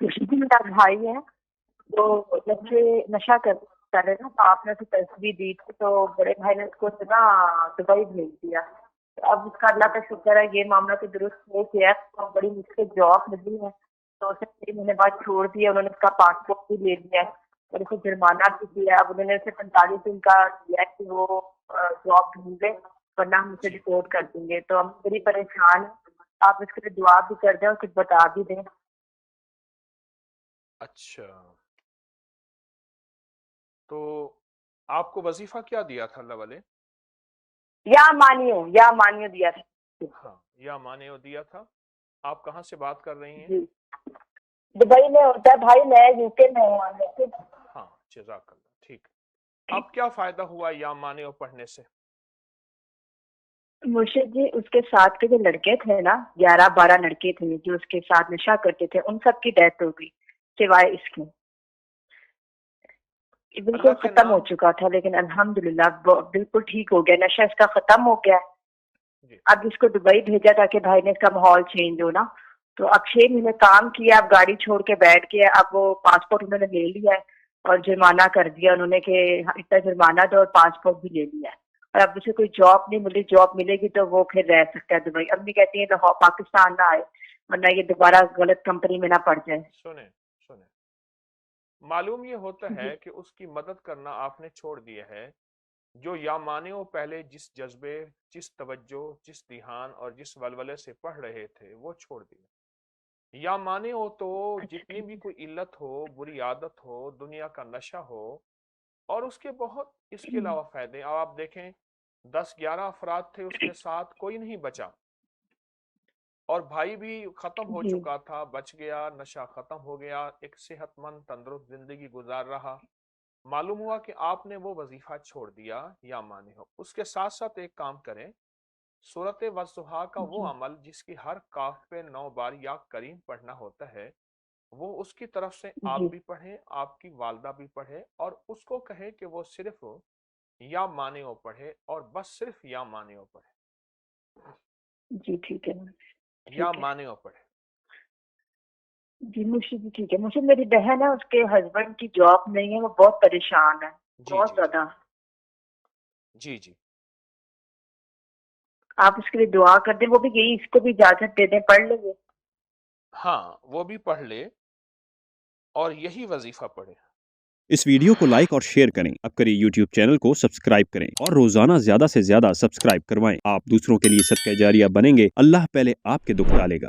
मेरा भाई है तो जब से नशा कर रहे ना, तो आपने उसे तस्वीर दी थी, तो बड़े भाई ने उसको ना दुबई भेज दिया। तो अब उसका अल्लाह का शुक्र है, ये मामला तो दुरुस्त हो गया है, तो बड़ी मुश्किल जॉब मिली है, तो उसे 6 महीने बाद छोड़ दिया। उन्होंने उसका पासपोर्ट भी ले लिया है और उसे जुर्माना भी दिया। अब उन्होंने उसे 45 दिन का दिया है कि वो जॉब ढूंढ ले, वरना हम उसे रिपोर्ट कर देंगे। तो हम बड़ी परेशान हैं, आप इसके लिए दुआ भी कर दें और कुछ बता भी दें। अच्छा, तो आपको वजीफा क्या दिया था अल्लाह वाले? या मानियो दिया था। हाँ, या माने वो दिया था। आप कहाँ से बात कर रही हैं? जी, दुबई में होता है भाई, मैं यूके में हूँ। हाँ, जज़ाकल्लाह, ठीक। अब क्या फायदा हुआ या माने वो पढ़ने से? मुर्शिद जी, उसके साथ के जो लड़के थे ना, 11-12 लड़के थे जो उसके साथ नशा करते थे, उन सब की डेथ हो गई सिवाय इसके। ये बिल्कुल अल्लाह के खत्म हो नाम। चुका था, लेकिन अल्हम्दुलिल्लाह बिल्कुल ठीक हो गया, नशा इसका खत्म हो गया। जी। अब इसको दुबई भेजा ताकि भाई ने इसका माहौल चेंज हो ना। तो अब 6 महीने काम किया, अब गाड़ी छोड़ के बैठ गया। अब वो पासपोर्ट उन्होंने ले लिया है और जुर्माना कर दिया उन्होंने कि इतना जुर्माना दो, और पासपोर्ट भी ले लिया है। और अब उसे कोई जॉब नहीं मिली, जॉब मिलेगी तो वो फिर रह सकता है दुबई। अम्मी कहती है लाहौर पाकिस्तान ना आए, वरना ये दोबारा गलत कंपनी में ना पड़ जाए। सुने सुने, मालूम ये होता है जी कि उसकी मदद करना आपने छोड़ दिया है। जो या माने वो पहले जिस जज्बे, जिस तवज्जो, जिस ध्यान और जिस वलवले से पढ़ रहे थे वो छोड़ दिया। या माने हो तो जितनी भी कोई इल्लत हो, बुरी आदत हो, दुनिया का नशा हो, और उसके बहुत इसके अलावा फायदे। अब आप देखें, 10-11 अफराद थे उसके साथ, कोई नहीं बचा, और भाई भी खत्म हो जी चुका था, बच गया, नशा खत्म हो गया, एक सेहतमंद तंदुरुस्त जिंदगी गुजार रहा। मालूम हुआ कि आपने वो वजीफा छोड़ दिया या माने हो। उसके साथ साथ एक काम करें, सूरत वज़ुहा का वो जी अमल जिसकी हर काफ पे 9 बार या करीम पढ़ना होता है, वो उसकी तरफ से आप जी भी पढ़ें, आपकी वालदा भी पढ़े, और उसको कहें कि वो सिर्फ या माने हो पढ़े, और बस सिर्फ या माने हो पढ़े, जी ठीक है, या ठीक है। माने हो पढ़े। जी मुर्शिद जी ठीक है। मुर्शिद, मेरी बहन है, उसके हस्बैंड की जॉब नहीं है, वो बहुत परेशान है, जी बहुत जी जी। ज्यादा। जी जी। आप उसके लिए दुआ कर दें, वो भी यही, इसको भी इजाजत दे दें, पढ़ लेंगे। हाँ, वो भी पढ़ ले और यही वजीफा पढ़े। इस वीडियो को लाइक और शेयर करें। अब करिए YouTube चैनल को सब्सक्राइब करें और रोजाना ज्यादा से ज्यादा सब्सक्राइब करवाएं। आप दूसरों के लिए सदका जारिया बनेंगे, अल्लाह पहले आपके दुख टालेगा।